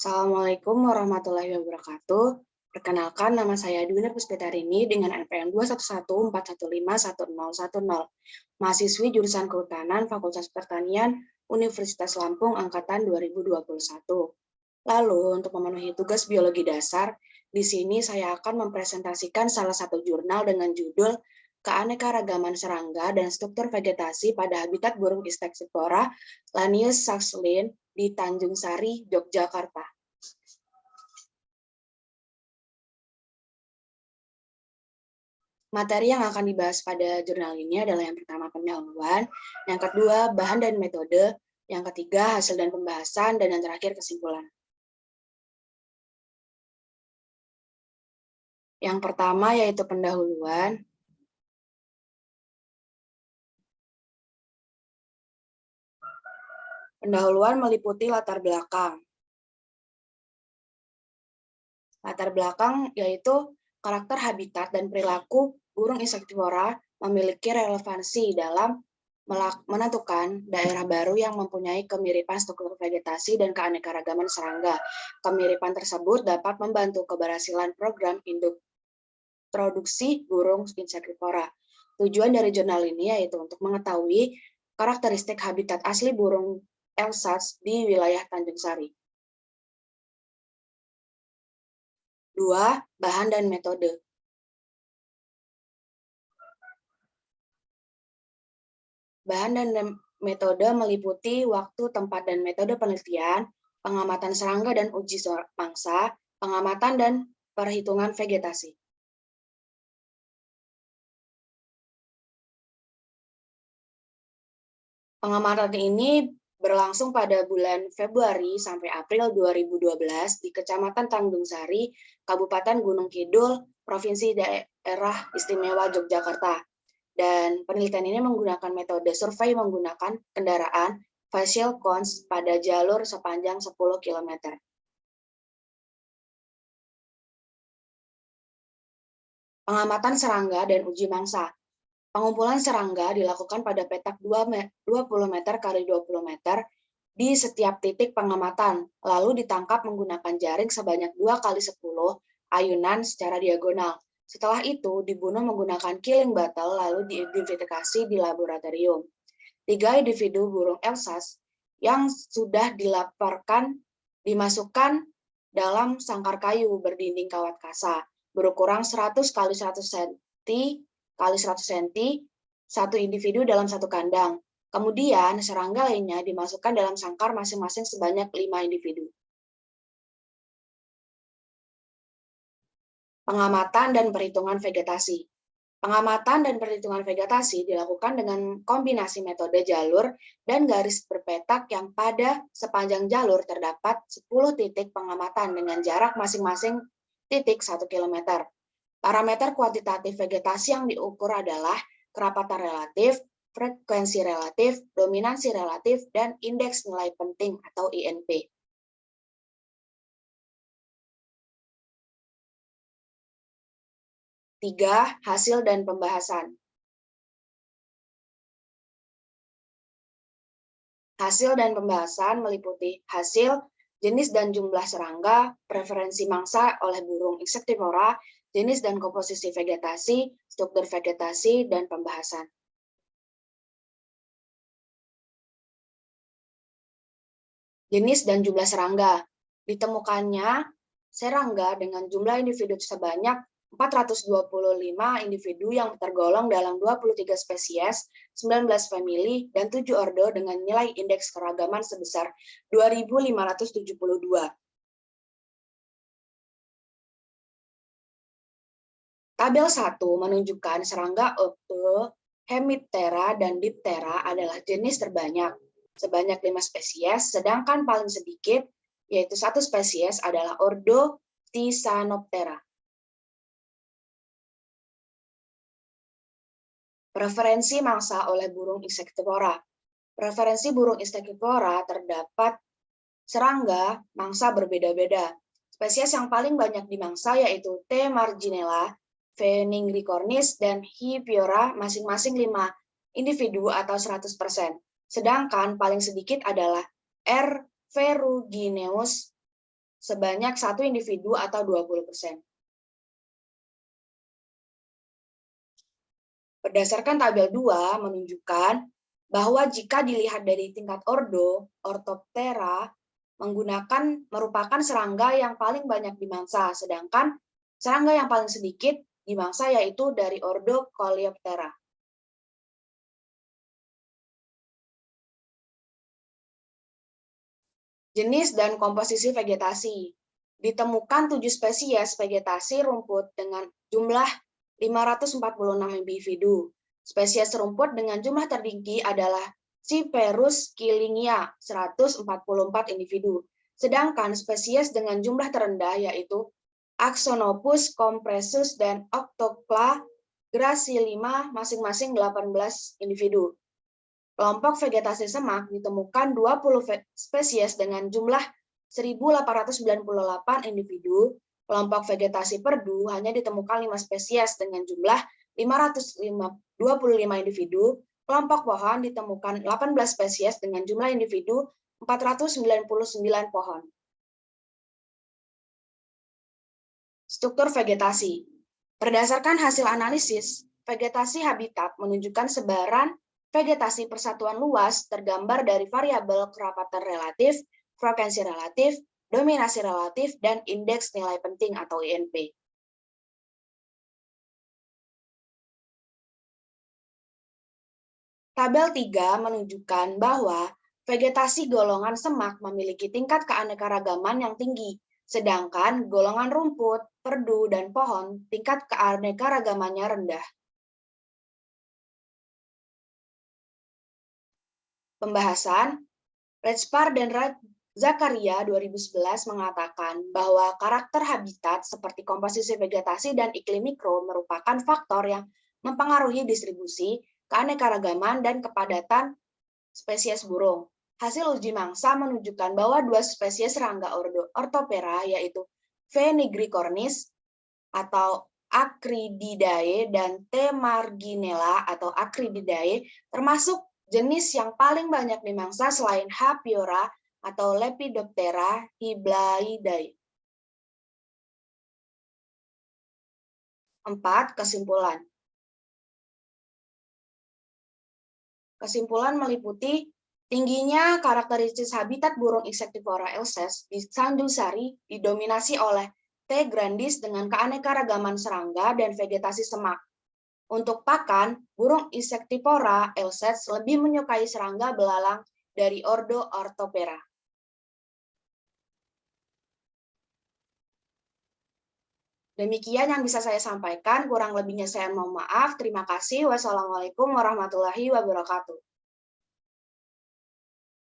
Assalamualaikum warahmatullahi wabarakatuh. Perkenalkan, nama saya Dwina Puspitarini dengan NPM 21141511010. Mahasiswi jurusan Kehutanan Fakultas Pertanian Universitas Lampung Angkatan 2021. Lalu, untuk memenuhi tugas biologi dasar, di sini saya akan mempresentasikan salah satu jurnal dengan judul Keanekaragaman Serangga dan Struktur Vegetasi pada Habitat Burung Insectivora Lanius saxlin di Tanjung Sari, Yogyakarta. Materi yang akan dibahas pada jurnal ini adalah yang pertama pendahuluan, yang kedua bahan dan metode, yang ketiga hasil dan pembahasan, dan yang terakhir kesimpulan. Yang pertama yaitu pendahuluan. Pendahuluan meliputi latar belakang. Latar belakang yaitu karakter habitat dan perilaku burung insectivora memiliki relevansi dalam menentukan daerah baru yang mempunyai kemiripan struktur vegetasi dan keanekaragaman serangga. Kemiripan tersebut dapat membantu keberhasilan program induk produksi burung insectivora. Tujuan dari jurnal ini yaitu untuk mengetahui karakteristik habitat asli burung elsas di wilayah Tanjung Sari. 2. Bahan dan metode. Bahan dan metode meliputi waktu, tempat, dan metode penelitian, pengamatan serangga dan uji mangsa, pengamatan dan perhitungan vegetasi. Pengamatan ini berlangsung pada bulan Februari sampai April 2012 di Kecamatan Tanjung Sari, Kabupaten Gunung Kidul, Provinsi Daerah Istimewa Yogyakarta. Dan penelitian ini menggunakan metode survei menggunakan kendaraan facial cones pada jalur sepanjang 10 km. Pengamatan serangga dan uji mangsa. Pengumpulan serangga dilakukan pada petak 20 meter kali 20 meter di setiap titik pengamatan, lalu ditangkap menggunakan jaring sebanyak 2 kali 10 ayunan secara diagonal. Setelah itu, dibunuh menggunakan killing bottle, lalu diidentifikasi di laboratorium. 3 individu burung elsas yang sudah dilaporkan dimasukkan dalam sangkar kayu berdinding kawat kasa, berukuran 100 kali 100 cm kali 100 cm, satu individu dalam satu kandang. Kemudian, serangga lainnya dimasukkan dalam sangkar masing-masing sebanyak 5 individu. Pengamatan dan perhitungan vegetasi. Pengamatan dan perhitungan vegetasi dilakukan dengan kombinasi metode jalur dan garis berpetak yang pada sepanjang jalur terdapat 10 titik pengamatan dengan jarak masing-masing titik 1 km. Parameter kuantitatif vegetasi yang diukur adalah kerapatan relatif, frekuensi relatif, dominansi relatif, dan indeks nilai penting atau INP. Tiga, hasil dan pembahasan. Hasil dan pembahasan meliputi hasil, jenis dan jumlah serangga, preferensi mangsa oleh burung insectivora, jenis dan komposisi vegetasi, struktur vegetasi, dan pembahasan. Jenis dan jumlah serangga. Ditemukannya serangga dengan jumlah individu sebanyak 425 individu yang tergolong dalam 23 spesies, 19 famili, dan 7 ordo dengan nilai indeks keragaman sebesar 2.572. Tabel 1 menunjukkan serangga Octo, Hemiptera, dan Diptera adalah jenis terbanyak, sebanyak 5 spesies, sedangkan paling sedikit, yaitu 1 spesies, adalah ordo Thysanoptera. Preferensi mangsa oleh burung insectivora. Preferensi burung insectivora terdapat serangga mangsa berbeda-beda. Spesies yang paling banyak dimangsa yaitu T. marginella, V. nigricornis, dan Hippiora masing-masing 5 individu atau 100%. Sedangkan paling sedikit adalah R. ferrugineus sebanyak 1 individu atau 20%. Berdasarkan tabel 2 menunjukkan bahwa jika dilihat dari tingkat ordo, Orthoptera merupakan serangga yang paling banyak dimangsa, sedangkan serangga yang paling sedikit dimangsa yaitu dari ordo Coleoptera. Jenis dan komposisi vegetasi. Ditemukan 7 spesies vegetasi rumput dengan jumlah 546 individu. Spesies rumput dengan jumlah tertinggi adalah Cyperus killingia, 144 individu. Sedangkan spesies dengan jumlah terendah yaitu Axonopus compressus dan Octocla gracillima masing-masing 18 individu. Kelompok vegetasi semak ditemukan 20 spesies dengan jumlah 1.898 individu. Kelompok vegetasi perdu hanya ditemukan 5 spesies dengan jumlah 525 individu. Kelompok pohon ditemukan 18 spesies dengan jumlah individu 499 pohon. Struktur vegetasi. Berdasarkan hasil analisis, vegetasi habitat menunjukkan sebaran vegetasi persatuan luas tergambar dari variabel kerapatan relatif, frekuensi relatif, dominasi relatif, dan indeks nilai penting atau INP. Tabel 3 menunjukkan bahwa vegetasi golongan semak memiliki tingkat keanekaragaman yang tinggi, sedangkan golongan rumput, perdu, dan pohon tingkat keanekaragamannya rendah. Pembahasan, Redspar dan Zakaria 2011 mengatakan bahwa karakter habitat seperti komposisi vegetasi dan iklim mikro merupakan faktor yang mempengaruhi distribusi, keanekaragaman, dan kepadatan spesies burung. Hasil uji mangsa menunjukkan bahwa 2 spesies serangga Orthoptera yaitu V. nigricornis atau Acrididae dan T. marginella atau Acrididae termasuk jenis yang paling banyak dimangsa selain H. piora atau Lepidoptera hybraidae. 4. Kesimpulan. Kesimpulan meliputi tingginya karakteristik habitat burung Insectivora elses di Tanjung Sari didominasi oleh T. grandis dengan keanekaragaman serangga dan vegetasi semak. Untuk pakan, burung Insectivora elses lebih menyukai serangga belalang dari ordo Orthoptera. Demikian yang bisa saya sampaikan, kurang lebihnya saya mohon maaf. Terima kasih. Wassalamualaikum warahmatullahi wabarakatuh.